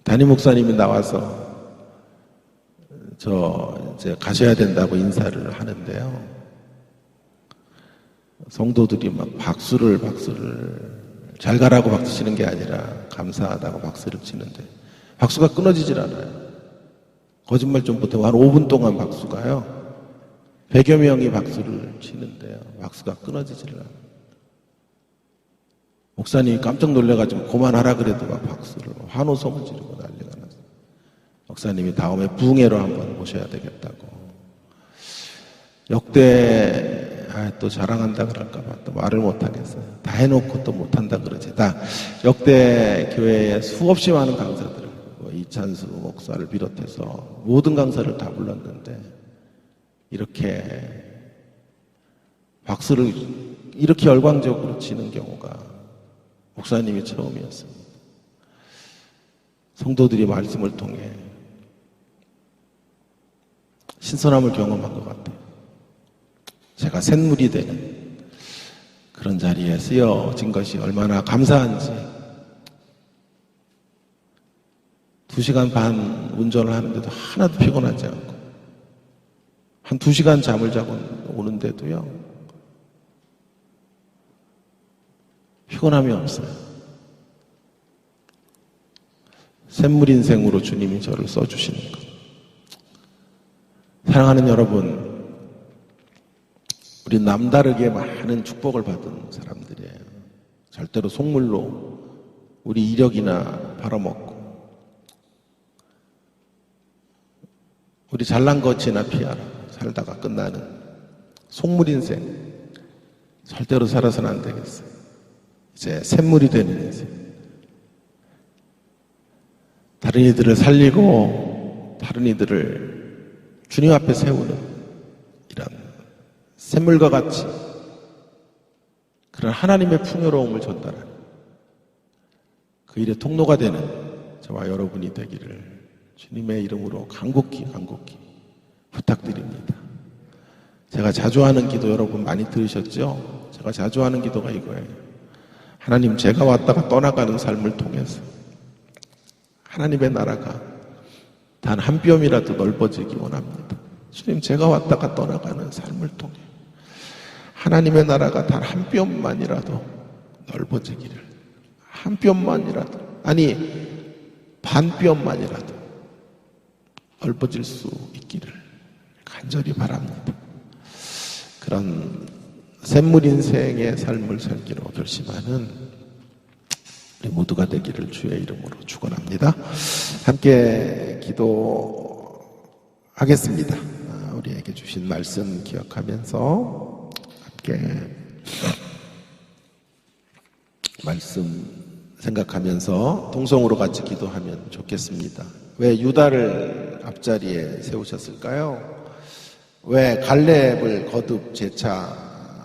담임 목사님이 나와서 저 이제 가셔야 된다고 인사를 하는데요. 성도들이 막 박수를 잘 가라고 박수 치는 게 아니라 감사하다고 박수를 치는데 박수가 끊어지질 않아요. 거짓말 좀 못하고 한 5분 동안 박수가요. 100여 명이 박수를 치는데요. 박수가 끊어지질 않아요. 목사님이 깜짝 놀래가지고 그만하라 그래도 막 박수를 환호성을 지르고 난리가 났어요. 목사님이 다음에 부흥회로 한번 모셔야 되겠다고. 역대 또 자랑한다 그럴까봐 또 말을 못하겠어요. 다 해놓고 또 못한다 그러지. 다 역대 교회에 수없이 많은 강사들, 이찬수 목사를 비롯해서 모든 강사를 다 불렀는데 이렇게 박수를 이렇게 열광적으로 치는 경우가 목사님이 처음이었습니다. 성도들이 말씀을 통해 신선함을 경험한 것 같아요. 제가 샘물이 되는 그런 자리에 쓰여진 것이 얼마나 감사한지. 2시간 반 운전을 하는데도 하나도 피곤하지 않고, 한 2시간 잠을 자고 오는데도요, 피곤함이 없어요. 샘물 인생으로 주님이 저를 써주시는 것. 사랑하는 여러분, 우리 남다르게 많은 축복을 받은 사람들이에요. 절대로 속물로 우리 이력이나 팔아먹고, 우리 잘난 것이나 피하라 살다가 끝나는 속물 인생 절대로 살아서는 안 되겠어요. 이제 샘물이 되는 인생. 다른 이들을 살리고 다른 이들을 주님 앞에 세우는 이런 샘물과 같이 그런 하나님의 풍요로움을 전달하는 그 일의 통로가 되는 저와 여러분이 되기를 주님의 이름으로 간곡히 부탁드립니다. 제가 자주 하는 기도 여러분 많이 들으셨죠? 제가 자주 하는 기도가 이거예요. 하나님, 제가 왔다가 떠나가는 삶을 통해서 하나님의 나라가 단 한 뼘이라도 넓어지기 원합니다. 주님, 제가 왔다가 떠나가는 삶을 통해 하나님의 나라가 단 한 뼘만이라도 넓어지기를, 한 뼘만이라도, 아니 반 뼘만이라도 넓어질 수 있기를 간절히 바랍니다. 그런 샘물 인생의 삶을 살기로 결심하는 우리 모두가 되기를 주의 이름으로 축원합니다. 함께 기도하겠습니다. 우리에게 주신 말씀 기억하면서 함께 말씀 생각하면서 동성으로 같이 기도하면 좋겠습니다. 왜 유다를 앞자리에 세우셨을까요? 왜 갈렙을 거듭 재차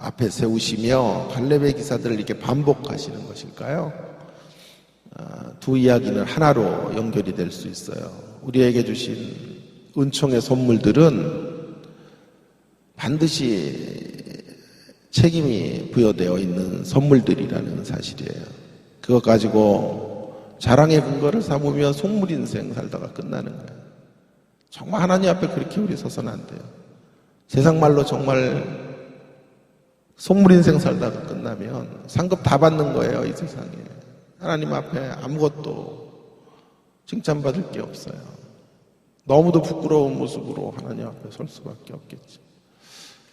앞에 세우시며 갈렙의 기사들을 이렇게 반복하시는 것일까요? 두 이야기는 하나로 연결이 될 수 있어요. 우리에게 주신 은총의 선물들은 반드시 책임이 부여되어 있는 선물들이라는 사실이에요. 그것 가지고 자랑의 근거를 삼으며 속물 인생 살다가 끝나는 거예요. 정말 하나님 앞에 그렇게 우리 서서는 안 돼요. 세상 말로 정말 속물 인생 살다가 끝나면 상급 다 받는 거예요, 이 세상에. 하나님 앞에 아무것도 칭찬받을 게 없어요. 너무도 부끄러운 모습으로 하나님 앞에 설 수밖에 없겠지.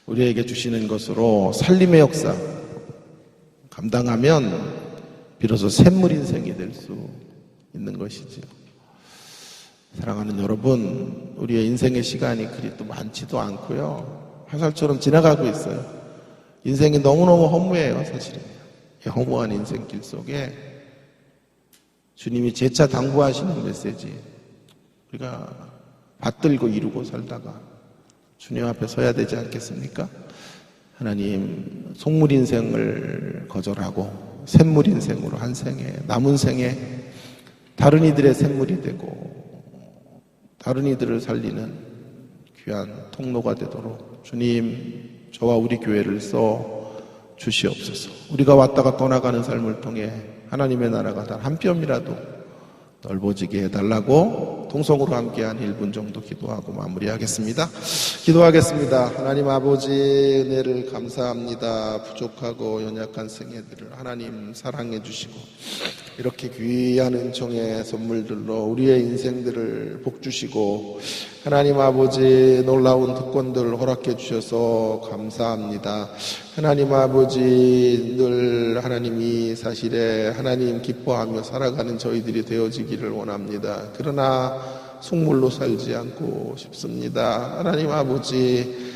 우리에게 주시는 것으로 살림의 역사 감당하면 비로소 샘물 인생이 될 수 있는 것이지요. 사랑하는 여러분, 우리의 인생의 시간이 그리 또 많지도 않고요. 화살처럼 지나가고 있어요. 인생이 너무너무 허무해요, 사실은. 이 허무한 인생길 속에 주님이 재차 당부하시는 메시지, 우리가 받들고 이루고 살다가 주님 앞에 서야 되지 않겠습니까? 하나님, 속물 인생을 거절하고 샘물 인생으로 한 생에, 남은 생에 다른 이들의 샘물이 되고 다른 이들을 살리는 귀한 통로가 되도록 주님, 저와 우리 교회를 써 주시옵소서. 우리가 왔다가 떠나가는 삶을 통해 하나님의 나라가 단 한 뼘이라도 넓어지게 해달라고 통성으로 함께한 1분 정도 기도하고 마무리하겠습니다. 기도하겠습니다. 하나님 아버지, 은혜를 감사합니다. 부족하고 연약한 생애들을 하나님 사랑해 주시고 이렇게 귀한 은총의 선물들로 우리의 인생들을 복주시고 하나님 아버지, 놀라운 특권들을 허락해 주셔서 감사합니다. 하나님 아버지, 늘 하나님이 사실에 하나님 기뻐하며 살아가는 저희들이 되어지기를 원합니다. 그러나 속물로 살지 않고 싶습니다. 하나님 아버지,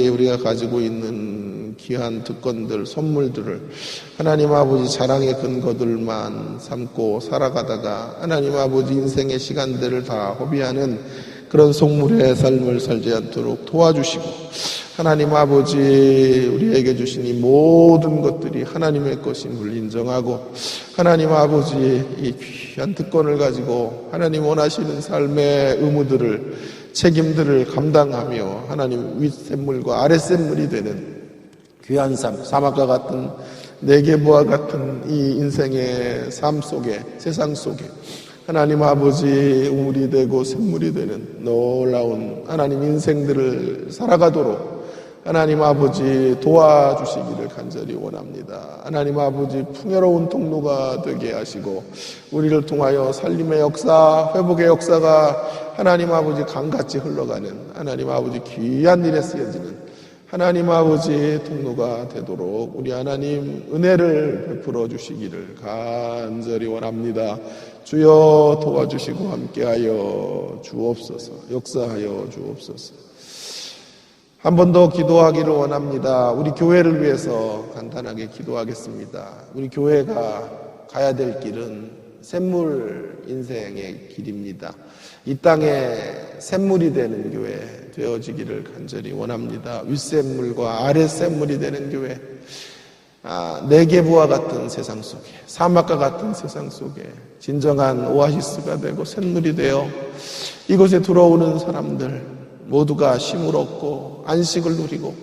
우리가 가지고 있는 귀한 특권들, 선물들을 하나님 아버지 자랑의 근거들만 삼고 살아가다가 하나님 아버지 인생의 시간들을 다 허비하는 그런 속물의 삶을 살지 않도록 도와주시고 하나님 아버지, 우리에게 주신 이 모든 것들이 하나님의 것임을 인정하고 하나님 아버지, 이 귀한 특권을 가지고 하나님 원하시는 삶의 의무들을, 책임들을 감당하며 하나님 윗샘물과 아랫샘물이 되는 귀한 삶, 사막과 같은 네게부와 같은 이 인생의 삶 속에, 세상 속에 하나님 아버지, 우물이 되고 샘물이 되는 놀라운 하나님 인생들을 살아가도록 하나님 아버지 도와주시기를 간절히 원합니다. 하나님 아버지, 풍요로운 통로가 되게 하시고 우리를 통하여 살림의 역사, 회복의 역사가 하나님 아버지 강같이 흘러가는 하나님 아버지 귀한 일에 쓰여지는 하나님 아버지 통로가 되도록 우리 하나님 은혜를 베풀어 주시기를 간절히 원합니다. 주여 도와주시고 함께하여 주옵소서. 역사하여 주옵소서. 한 번 더 기도하기를 원합니다. 우리 교회를 위해서 간단하게 기도하겠습니다. 우리 교회가 가야 될 길은 샘물 인생의 길입니다. 이 땅에 샘물이 되는 교회 되어지기를 간절히 원합니다. 윗샘물과 아랫샘물이 되는 교회, 네게부와 같은 세상 속에, 사막과 같은 세상 속에 진정한 오아시스가 되고 샘물이 되어 이곳에 들어오는 사람들 모두가 쉼을 얻고 안식을 누리고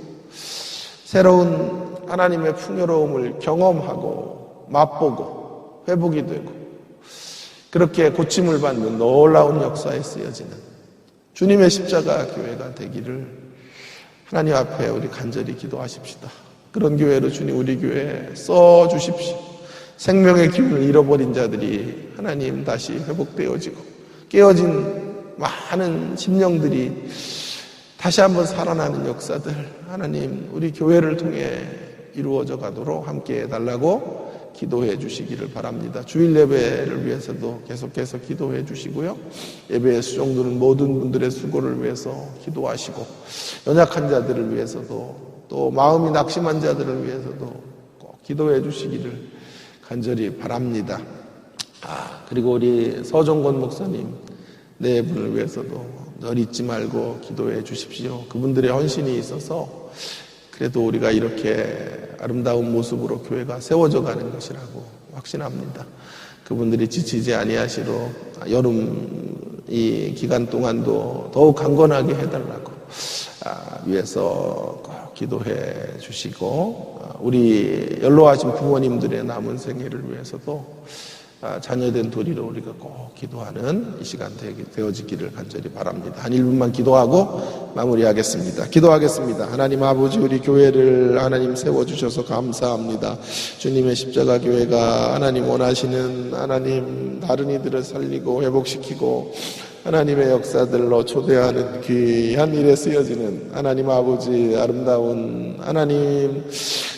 새로운 하나님의 풍요로움을 경험하고 맛보고 회복이 되고 그렇게 고침을 받는 놀라운 역사에 쓰여지는 주님의 십자가 교회가 되기를 하나님 앞에 우리 간절히 기도하십시다. 그런 교회로 주님 우리 교회에 써주십시오. 생명의 기운을 잃어버린 자들이 하나님 다시 회복되어지고 깨어진 많은 심령들이 다시 한번 살아나는 역사들 하나님 우리 교회를 통해 이루어져 가도록 함께 해달라고 기도해 주시기를 바랍니다. 주일 예배를 위해서도 계속해서 기도해 주시고요. 예배에 수종드는 모든 분들의 수고를 위해서 기도하시고 연약한 자들을 위해서도 또 마음이 낙심한 자들을 위해서도 꼭 기도해 주시기를 간절히 바랍니다. 그리고 우리 서정권 목사님 네 분을 위해서도 늘 잊지 말고 기도해 주십시오. 그분들의 헌신이 있어서 그래도 우리가 이렇게 아름다운 모습으로 교회가 세워져 가는 것이라고 확신합니다. 그분들이 지치지 아니하시로 여름 이 기간 동안도 더욱 강건하게 해달라고 위해서 꼭 기도해 주시고, 우리 연로하신 부모님들의 남은 생애를 위해서도 자녀된 도리로 우리가 꼭 기도하는 이 시간 되어지기를 간절히 바랍니다. 한 1분만 기도하고 마무리하겠습니다. 기도하겠습니다. 하나님 아버지, 우리 교회를 하나님 세워주셔서 감사합니다. 주님의 십자가 교회가 하나님 원하시는 하나님 다른 이들을 살리고 회복시키고 하나님의 역사들로 초대하는 귀한 일에 쓰여지는 하나님 아버지 아름다운 하나님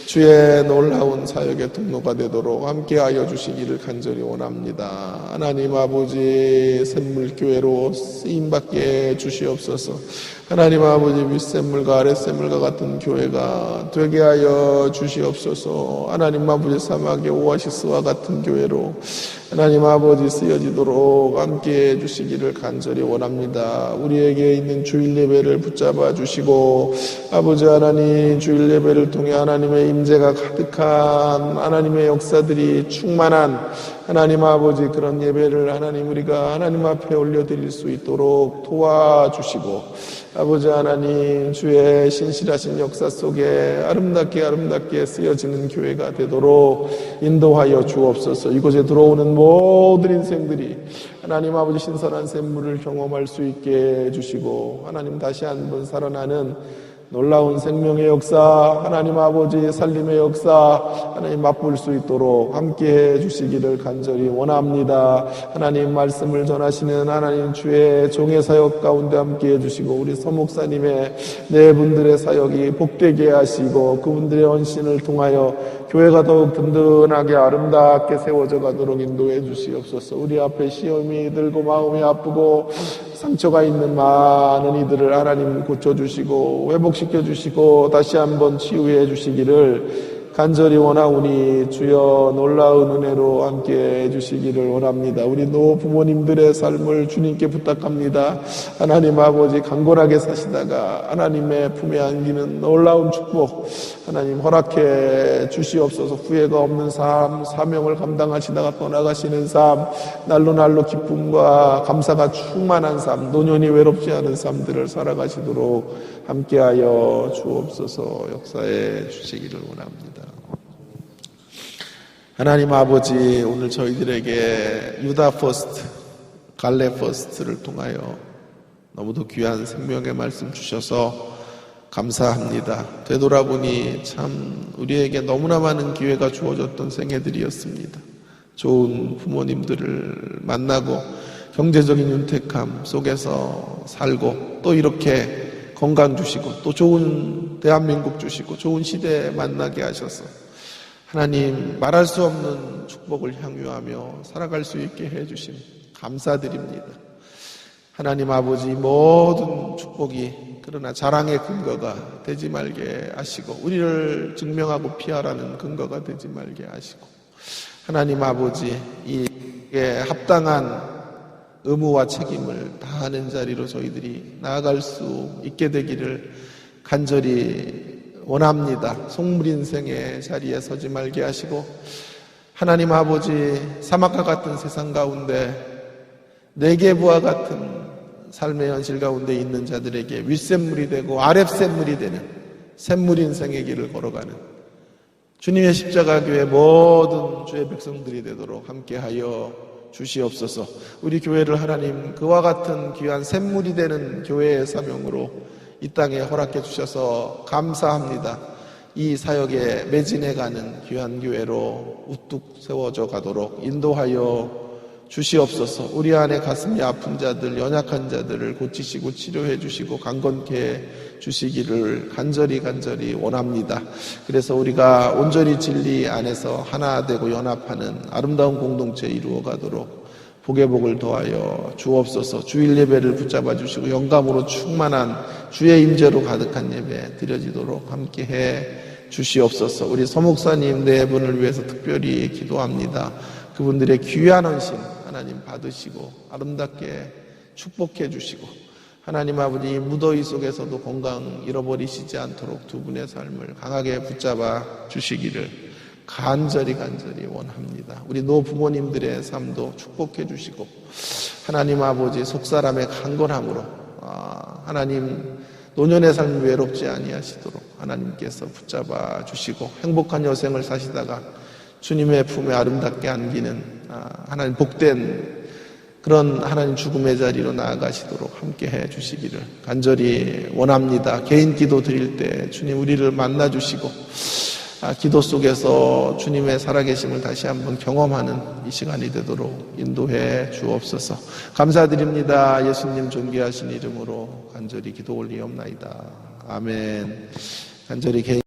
주의 놀라운 사역의 통로가 되도록 함께하여 주시기를 간절히 원합니다. 하나님 아버지 샘물교회로 쓰임받게 주시옵소서. 하나님 아버지 윗샘물과 아랫샘물과 같은 교회가 되게 하여 주시옵소서. 하나님 아버지 사막의 오아시스와 같은 교회로 하나님 아버지 쓰여지도록 함께해 주시기를 간절히 원합니다. 우리에게 있는 주일 예배를 붙잡아 주시고 아버지 하나님 주일 예배를 통해 하나님의 임재가 가득한 하나님의 역사들이 충만한 하나님 아버지 그런 예배를 하나님 우리가 하나님 앞에 올려드릴 수 있도록 도와주시고 아버지 하나님 주의 신실하신 역사 속에 아름답게 쓰여지는 교회가 되도록 인도하여 주옵소서. 이곳에 들어오는 모든 인생들이 하나님 아버지 신선한 샘물을 경험할 수 있게 해주시고 하나님 다시 한번 살아나는 놀라운 생명의 역사, 하나님 아버지 살림의 역사 하나님 맛볼 수 있도록 함께해 주시기를 간절히 원합니다. 하나님 말씀을 전하시는 하나님 주의 종의 사역 가운데 함께해 주시고 우리 서목사님의 네 분들의 사역이 복되게 하시고 그분들의 헌신을 통하여 교회가 더욱 든든하게 아름답게 세워져 가도록 인도해 주시옵소서. 우리 앞에 시험이 들고 마음이 아프고 상처가 있는 많은 이들을 하나님 고쳐주시고 회복시켜주시고 다시 한번 치유해 주시기를 간절히 원하오니 주여 놀라운 은혜로 함께 해주시기를 원합니다. 우리 노 부모님들의 삶을 주님께 부탁합니다. 하나님 아버지 강건하게 사시다가 하나님의 품에 안기는 놀라운 축복 하나님 허락해 주시옵소서. 후회가 없는 삶, 사명을 감당하시다가 떠나가시는 삶, 날로 기쁨과 감사가 충만한 삶, 노년이 외롭지 않은 삶들을 살아가시도록 함께하여 주옵소서. 역사해 주시기를 원합니다. 하나님 아버지, 오늘 저희들에게 유다 퍼스트, 갈렙 퍼스트를 통하여 너무도 귀한 생명의 말씀 주셔서 감사합니다. 되돌아보니 참 우리에게 너무나 많은 기회가 주어졌던 생애들이었습니다. 좋은 부모님들을 만나고 경제적인 윤택함 속에서 살고 또 이렇게 건강 주시고 또 좋은 대한민국 주시고 좋은 시대에 만나게 하셔서 하나님 말할 수 없는 축복을 향유하며 살아갈 수 있게 해주심 감사드립니다. 하나님 아버지 모든 축복이 그러나 자랑의 근거가 되지 말게 하시고 우리를 증명하고 피하라는 근거가 되지 말게 하시고 하나님 아버지 이에 합당한 의무와 책임을 다하는 자리로 저희들이 나아갈 수 있게 되기를 간절히 원합니다. 속물인생의 자리에 서지 말게 하시고 하나님 아버지 사막과 같은 세상 가운데 네게부와 같은 삶의 현실 가운데 있는 자들에게 윗샘물이 되고 아랫샘물이 되는 샘물인생의 길을 걸어가는 주님의 십자가 교회 모든 주의 백성들이 되도록 함께하여 주시옵소서. 우리 교회를 하나님 그와 같은 귀한 샘물이 되는 교회의 사명으로 이 땅에 허락해 주셔서 감사합니다. 이 사역에 매진해가는 귀한 교회로 우뚝 세워져 가도록 인도하여 주시옵소서. 우리 안에 가슴이 아픈 자들, 연약한 자들을 고치시고 치료해 주시고 강건케 주시기를 간절히 원합니다. 그래서 우리가 온전히 진리 안에서 하나 되고 연합하는 아름다운 공동체 이루어 가도록 복의 복을 더하여 주옵소서. 주일 예배를 붙잡아 주시고 영감으로 충만한 주의 임재로 가득한 예배 드려지도록 함께해 주시옵소서. 우리 서목사님 네 분을 위해서 특별히 기도합니다. 그분들의 귀한 헌신 하나님 받으시고 아름답게 축복해 주시고 하나님 아버지 무더위 속에서도 건강 잃어버리시지 않도록 두 분의 삶을 강하게 붙잡아 주시기를 간절히 원합니다. 우리 노부모님들의 삶도 축복해 주시고 하나님 아버지 속사람의 강건함으로 하나님 노년의 삶이 외롭지 아니하시도록 하나님께서 붙잡아 주시고 행복한 여생을 사시다가 주님의 품에 아름답게 안기는 하나님 복된 그런 하나님 죽음의 자리로 나아가시도록 함께 해 주시기를 간절히 원합니다. 개인 기도 드릴 때 주님 우리를 만나 주시고 기도 속에서 주님의 살아계심을 다시 한번 경험하는 이 시간이 되도록 인도해 주옵소서. 감사드립니다. 예수님 존귀하신 이름으로 간절히 기도 올리옵나이다. 아멘. 간절히 개인